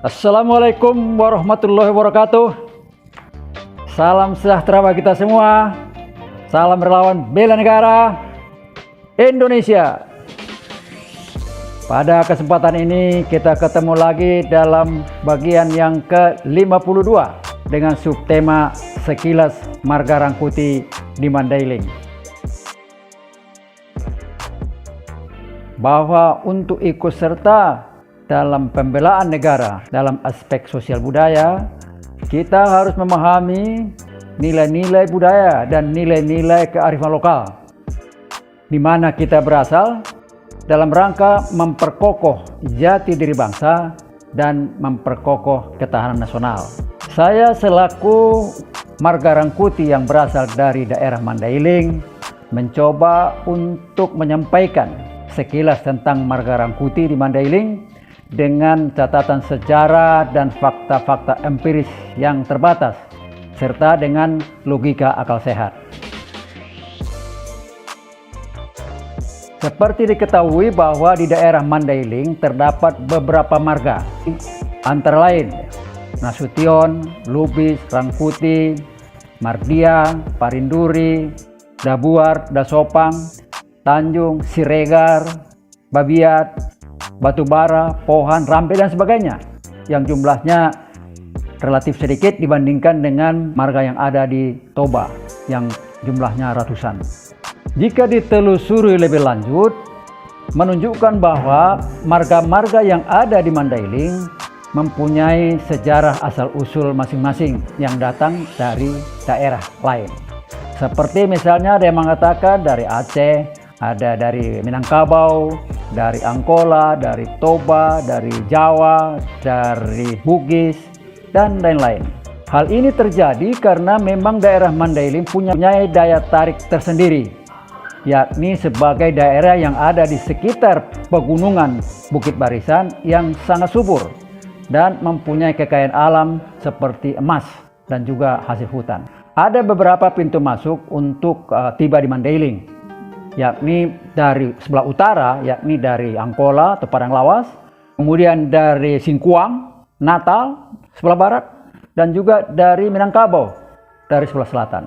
Assalamualaikum warahmatullahi wabarakatuh. Salam sejahtera bagi kita semua. Salam relawan bela negara Indonesia. Pada kesempatan ini kita ketemu lagi dalam bagian yang ke-52 dengan subtema Sekilas Marga Rangkuti di Mandailing. Bahwa untuk ikut serta dalam pembelaan negara dalam aspek sosial budaya, kita harus memahami nilai-nilai budaya dan nilai-nilai kearifan lokal di mana kita berasal dalam rangka memperkokoh jati diri bangsa dan memperkokoh ketahanan nasional. Saya selaku Marga Rangkuti yang berasal dari daerah Mandailing mencoba untuk menyampaikan sekilas tentang Marga Rangkuti di Mandailing dengan catatan sejarah dan fakta-fakta empiris yang terbatas, serta dengan logika akal sehat. Seperti diketahui bahwa di daerah Mandailing terdapat beberapa marga, antara lain Nasution, Lubis, Rangkuti, Mardia, Parinduri, Dabuar, Dasopang, Tanjung, Siregar, Babiat, Batubara, Pohan, Rampe, dan sebagainya, yang jumlahnya relatif sedikit dibandingkan dengan marga yang ada di Toba yang jumlahnya ratusan. Jika ditelusuri lebih lanjut, menunjukkan bahwa marga-marga yang ada di Mandailing mempunyai sejarah asal-usul masing-masing yang datang dari daerah lain. Seperti misalnya ada yang mengatakan dari Aceh, ada dari Minangkabau, dari Angkola, dari Toba, dari Jawa, dari Bugis, dan lain-lain. Hal ini terjadi karena memang daerah Mandailing punya daya tarik tersendiri, yakni sebagai daerah yang ada di sekitar pegunungan Bukit Barisan yang sangat subur dan mempunyai kekayaan alam seperti emas dan juga hasil hutan. Ada beberapa pintu masuk untuk tiba di Mandailing, yakni dari sebelah utara, yakni dari Angkola atau Padang Lawas, kemudian dari Singkuang, Natal sebelah barat, dan juga dari Minangkabau dari sebelah selatan.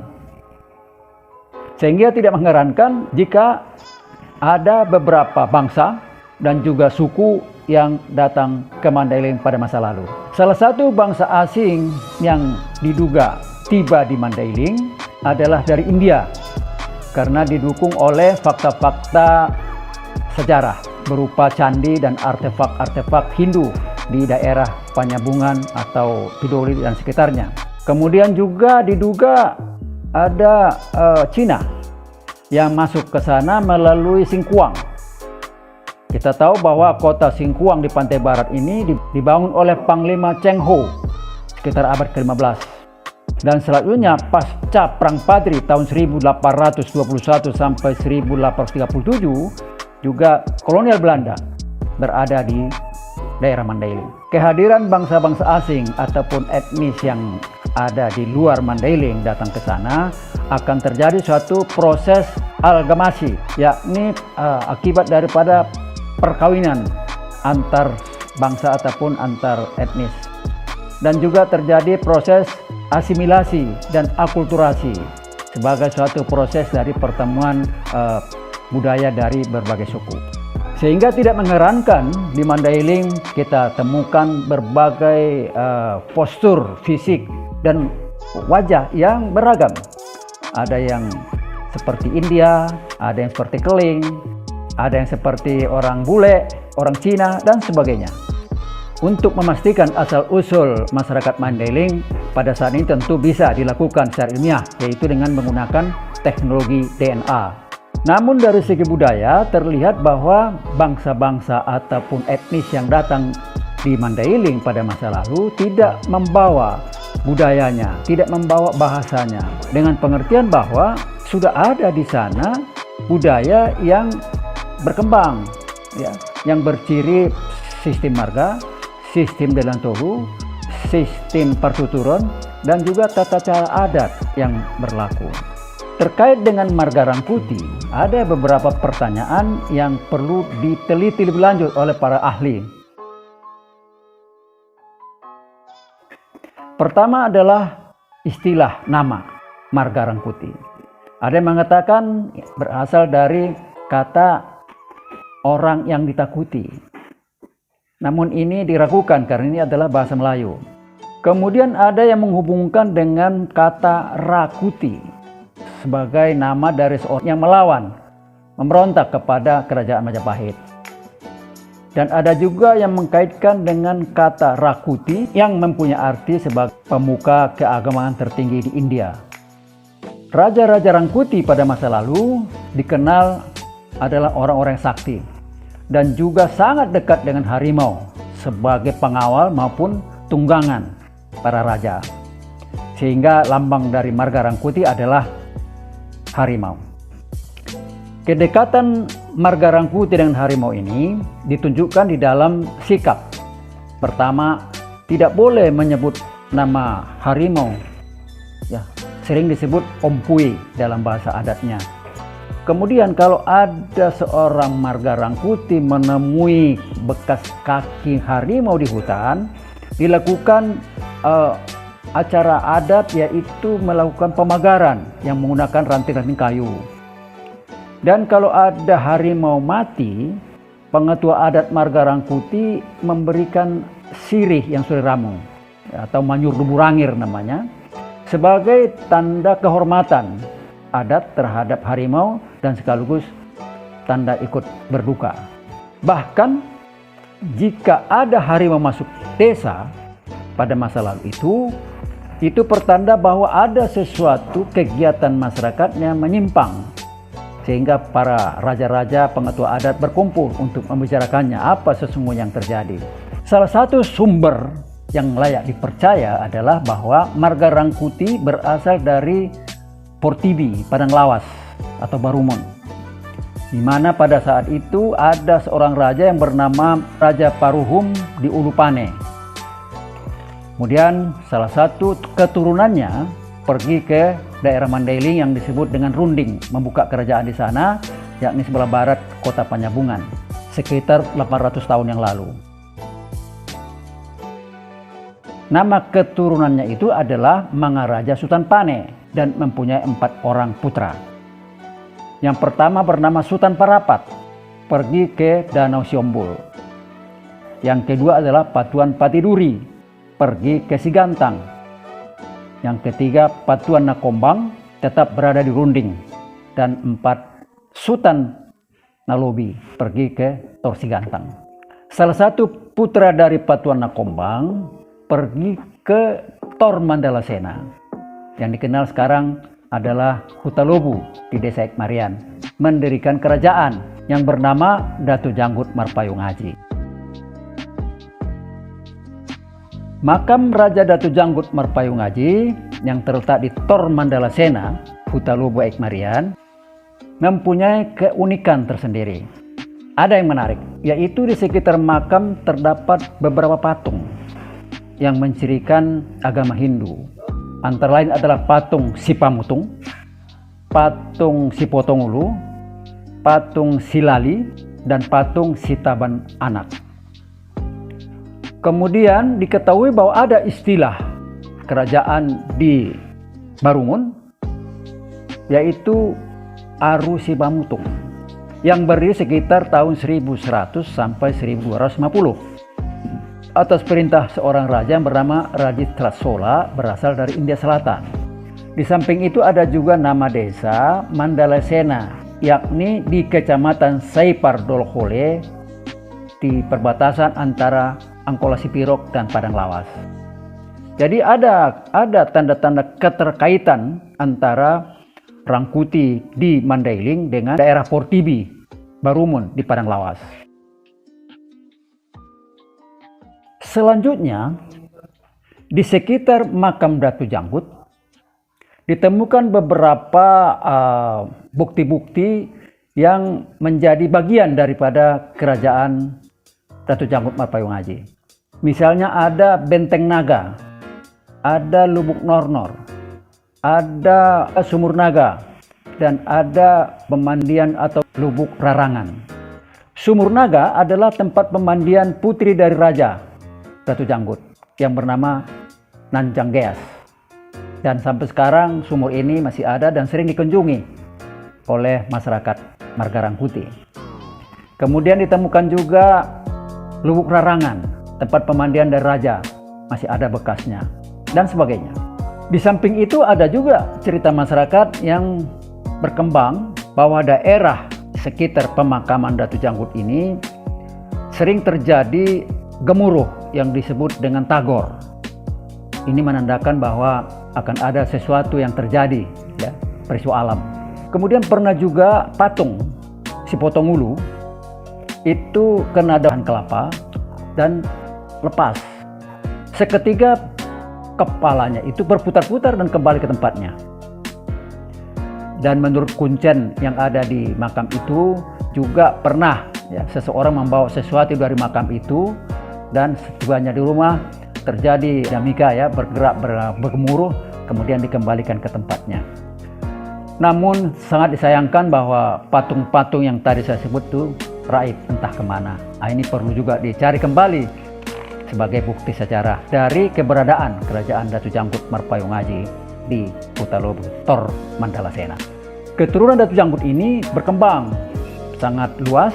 Sehingga tidak mengherankan jika ada beberapa bangsa dan juga suku yang datang ke Mandailing pada masa lalu. Salah satu bangsa asing yang diduga tiba di Mandailing adalah dari India, karena didukung oleh fakta-fakta sejarah berupa candi dan artefak-artefak Hindu di daerah Panyabungan atau Pidoli dan sekitarnya. Kemudian juga diduga ada Cina yang masuk ke sana melalui Singkuang. Kita tahu bahwa kota Singkuang di pantai barat ini dibangun oleh Panglima Cheng Ho sekitar abad ke-15. Dan selanjutnya pasca Perang Padri tahun 1821 sampai 1837 juga kolonial Belanda berada di daerah Mandailing. Kehadiran bangsa-bangsa asing ataupun etnis yang ada di luar Mandailing datang ke sana akan terjadi suatu proses amalgamasi, yakni akibat daripada perkawinan antar bangsa ataupun antar etnis. Dan juga terjadi proses asimilasi dan akulturasi sebagai suatu proses dari pertemuan budaya dari berbagai suku. Sehingga tidak mengherankan di Mandailing kita temukan berbagai postur fisik dan wajah yang beragam. Ada yang seperti India, ada yang seperti Keling, ada yang seperti orang bule, orang Cina, dan sebagainya. Untuk memastikan asal-usul masyarakat Mandailing pada saat ini tentu bisa dilakukan secara ilmiah, yaitu dengan menggunakan teknologi DNA. Namun dari segi budaya terlihat bahwa bangsa-bangsa ataupun etnis yang datang di Mandailing pada masa lalu tidak membawa budayanya, tidak membawa bahasanya, dengan pengertian bahwa sudah ada di sana budaya yang berkembang, ya, yang berciri sistem marga, sistem delantohu, sistem pertuturan, dan juga tata cara adat yang berlaku. Terkait dengan Marga Rangkuti, ada beberapa pertanyaan yang perlu diteliti lebih lanjut oleh para ahli. Pertama adalah istilah nama Marga Rangkuti. Ada yang mengatakan berasal dari kata orang yang ditakuti. Namun ini diragukan karena ini adalah bahasa Melayu. Kemudian ada yang menghubungkan dengan kata Rakuti sebagai nama dari seorang yang melawan, memberontak kepada kerajaan Majapahit. Dan ada juga yang mengkaitkan dengan kata Rakuti yang mempunyai arti sebagai pemuka keagamaan tertinggi di India. Raja-raja Rangkuti pada masa lalu dikenal adalah orang-orang sakti dan juga sangat dekat dengan harimau sebagai pengawal maupun tunggangan para raja. Sehingga lambang dari Marga Rangkuti adalah harimau. Kedekatan Marga Rangkuti dengan harimau ini ditunjukkan di dalam sikap. Pertama, tidak boleh menyebut nama harimau. Ya, sering disebut ompui dalam bahasa adatnya. Kemudian kalau ada seorang Marga Rangkuti menemui bekas kaki harimau di hutan, dilakukan acara adat, yaitu melakukan pemagaran yang menggunakan ranting-ranting kayu. Dan kalau ada harimau mati, pengetua adat Marga Rangkuti memberikan sirih yang sudah ramu atau manyur duburangir namanya, sebagai tanda kehormatan adat terhadap harimau dan sekaligus tanda ikut berduka. Bahkan jika ada harimau masuk desa pada masa lalu itu pertanda bahwa ada sesuatu kegiatan masyarakatnya menyimpang, sehingga para raja-raja pengetua adat berkumpul untuk membicarakannya apa sesungguhnya yang terjadi. Salah satu sumber yang layak dipercaya adalah bahwa Marga Rangkuti berasal dari Portibi, Padang Lawas atau Barumon, di mana pada saat itu ada seorang raja yang bernama Raja Paruhum di Ulupane. Kemudian salah satu keturunannya pergi ke daerah Mandailing yang disebut dengan Runding, membuka kerajaan di sana, yakni sebelah barat kota Panyabungan, sekitar 800 tahun yang lalu. Nama keturunannya itu adalah Mangaraja Sutan Pane dan mempunyai 4 orang putra. Yang pertama bernama Sutan Parapat, pergi ke Danau Siombul. Yang kedua adalah Patuan Patiduri, pergi ke Sigantang. Yang ketiga Patuan Nakombang, tetap berada di Runding. Dan 4 Sutan Nalobi, pergi ke Tor Sigantang. Salah satu putra dari Patuan Nakombang pergi ke Tor Mandalasena, yang dikenal sekarang adalah Hutalobu di Desa Ekmarian, mendirikan kerajaan yang bernama Datu Janggut Marpayung Aji. Makam Raja Datu Janggut Marpayung Aji yang terletak di Tor Mandalasena, Hutalobu Ekmarian, mempunyai keunikan tersendiri. Ada yang menarik, yaitu di sekitar makam terdapat beberapa patung yang mencirikan agama Hindu. Antara lain adalah patung Sipamutung, patung Sipotongulu, patung Silali, dan patung Sitaban Anak. Kemudian diketahui bahwa ada istilah kerajaan di Barungun, yaitu Aru Sipamutung, yang berdiri sekitar tahun 1100 sampai 1250. Atas perintah seorang raja yang bernama Rajitra Sola, berasal dari India Selatan. Di samping itu ada juga nama desa Mandalasena, yakni di Kecamatan Saipar Dolhole, di perbatasan antara Angkola Sipirok dan Padang Lawas. Jadi ada tanda-tanda keterkaitan antara Rangkuti di Mandailing dengan daerah Portibi, Barumun di Padang Lawas. Selanjutnya, di sekitar makam Datu Janggut ditemukan beberapa bukti-bukti yang menjadi bagian daripada kerajaan Datu Janggut Marpayung Aji. Misalnya ada Benteng Naga, ada Lubuk Nornor, ada Sumur Naga, dan ada pemandian atau Lubuk Rarangan. Sumur Naga adalah tempat pemandian putri dari Raja Datu Janggut yang bernama Nanjanggeas. Dan sampai sekarang sumur ini masih ada dan sering dikunjungi oleh masyarakat Margarangkuti. Kemudian ditemukan juga Lubuk Rarangan, tempat pemandian dari raja, masih ada bekasnya, dan sebagainya. Di samping itu ada juga cerita masyarakat yang berkembang bahwa daerah sekitar pemakaman Datu Janggut ini sering terjadi gemuruh yang disebut dengan tagor. Ini menandakan bahwa akan ada sesuatu yang terjadi, ya, peristiwa alam. Kemudian pernah juga patung si Potongulu itu kena dahan kelapa dan lepas. Seketika kepalanya itu berputar-putar dan kembali ke tempatnya. Dan menurut kuncen yang ada di makam itu juga pernah, ya, seseorang membawa sesuatu dari makam itu dan setibanya di rumah terjadi dinamika, ya, bergerak bergemuruh, kemudian dikembalikan ke tempatnya. Namun sangat disayangkan bahwa patung-patung yang tadi saya sebut itu raib entah kemana. Ini perlu juga dicari kembali sebagai bukti sejarah dari keberadaan kerajaan Datu Janggut Marpayungaji di Kutalobu Tor Mandalasena. Keturunan Datu Janggut ini berkembang sangat luas,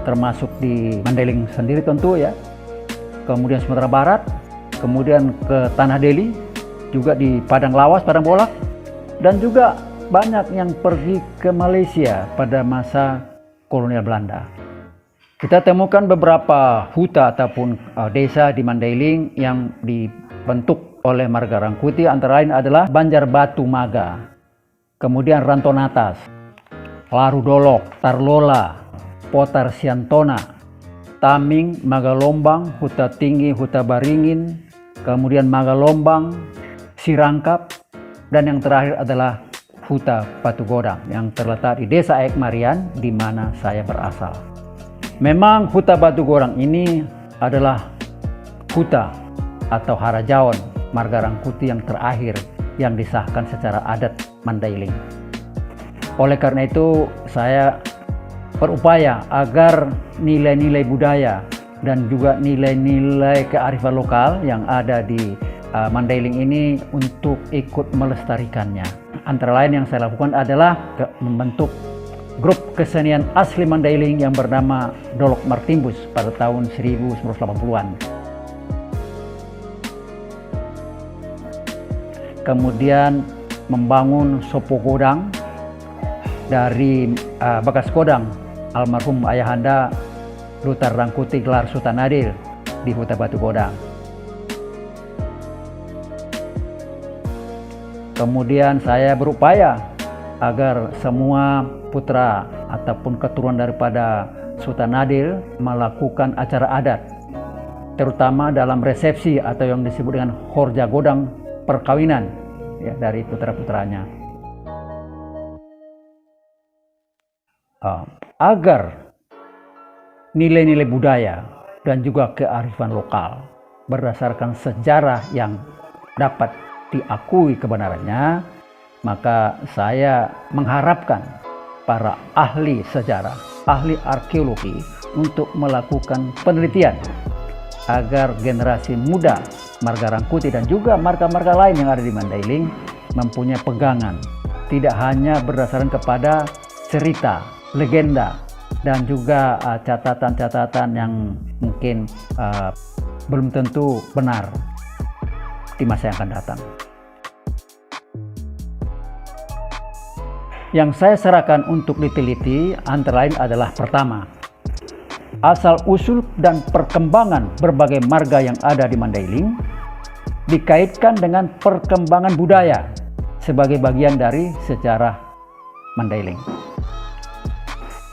termasuk di Mandailing sendiri tentu, ya. Kemudian Sumatera Barat, kemudian ke Tanah Deli, juga di Padang Lawas, Padang Bolak, dan juga banyak yang pergi ke Malaysia pada masa kolonial Belanda. Kita temukan beberapa huta ataupun desa di Mandailing yang dibentuk oleh Margarangkuti, antara lain adalah Banjar Batu Maga, kemudian Rantonatas, Laru Dolok, Tarlola, Potar Siantona, Taming, Magalombang, Huta Tinggi, Huta Baringin, kemudian Magalombang, Sirangkap, dan yang terakhir adalah Huta Batu Godang yang terletak di Desa Aek Marian, di mana saya berasal. Memang Huta Batu Godang ini adalah huta atau harajaon Margarangkuti yang terakhir yang disahkan secara adat Mandailing. Oleh karena itu saya berupaya agar nilai-nilai budaya dan juga nilai-nilai kearifan lokal yang ada di Mandailing ini untuk ikut melestarikannya. Antara lain yang saya lakukan adalah membentuk grup kesenian asli Mandailing yang bernama Dolok Martimbus pada tahun 1980-an. Kemudian membangun Sopo Godang dari bekas Godang almarhum ayahanda Lutar Rangkuti gelar Sultan Adil di Huta Batu Godang. Kemudian saya berupaya agar semua putra ataupun keturunan daripada Sultan Adil melakukan acara adat, terutama dalam resepsi atau yang disebut dengan Horja Godang, perkawinan, ya, dari putra-putranya. Agar nilai-nilai budaya dan juga kearifan lokal berdasarkan sejarah yang dapat diakui kebenarannya, maka saya mengharapkan para ahli sejarah, ahli arkeologi untuk melakukan penelitian agar generasi muda Margarangkuti dan juga marga-marga lain yang ada di Mandailing mempunyai pegangan, tidak hanya berdasarkan kepada cerita, legenda, dan juga catatan-catatan yang mungkin belum tentu benar di masa yang akan datang. Yang saya serahkan untuk diteliti antara lain adalah pertama, asal-usul dan perkembangan berbagai marga yang ada di Mandailing dikaitkan dengan perkembangan budaya sebagai bagian dari sejarah Mandailing.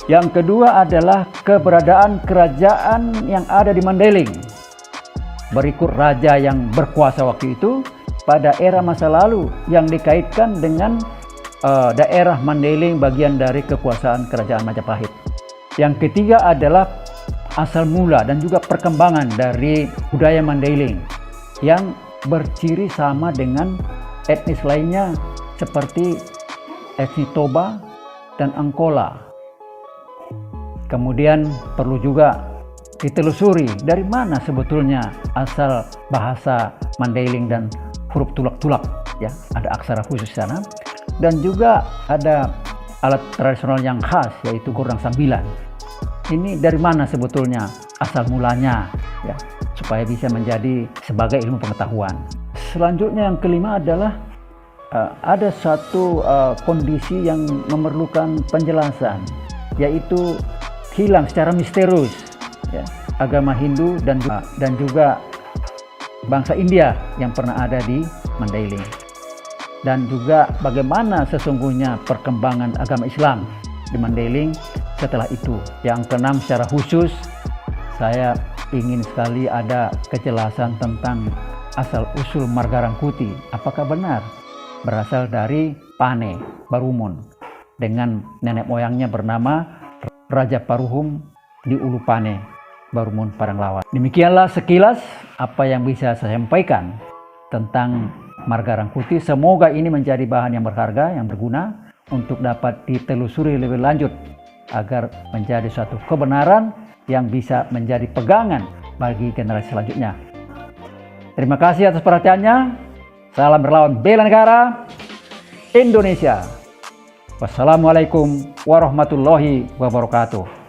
Yang kedua adalah keberadaan kerajaan yang ada di Mandailing. Berikut raja yang berkuasa waktu itu pada era masa lalu yang dikaitkan dengan daerah Mandailing bagian dari kekuasaan kerajaan Majapahit. Yang ketiga adalah asal mula dan juga perkembangan dari budaya Mandailing yang berciri sama dengan etnis lainnya seperti etnis Toba dan Angkola. Kemudian perlu juga ditelusuri dari mana sebetulnya asal bahasa Mandailing dan huruf tulak-tulak, ya, ada aksara khusus di sana, dan juga ada alat tradisional yang khas yaitu gordang sambilan. Ini dari mana sebetulnya asal mulanya, ya, supaya bisa menjadi sebagai ilmu pengetahuan. Selanjutnya yang kelima adalah ada satu kondisi yang memerlukan penjelasan, yaitu hilang secara misterius, ya, agama Hindu dan juga bangsa India yang pernah ada di Mandailing, dan juga bagaimana sesungguhnya perkembangan agama Islam di Mandailing setelah itu. Yang keenam, secara khusus saya ingin sekali ada kejelasan tentang asal-usul Marga Rangkuti. Apakah benar berasal dari Pane Barumun dengan nenek moyangnya bernama Raja Paruhum di Ulu Pane Barumun Paranglawan. Demikianlah sekilas apa yang bisa saya sampaikan tentang Marga Rangkuti. Semoga ini menjadi bahan yang berharga, yang berguna untuk dapat ditelusuri lebih lanjut agar menjadi suatu kebenaran yang bisa menjadi pegangan bagi generasi selanjutnya. Terima kasih atas perhatiannya. Salam relawan bela negara Indonesia. Wassalamualaikum warahmatullahi wabarakatuh.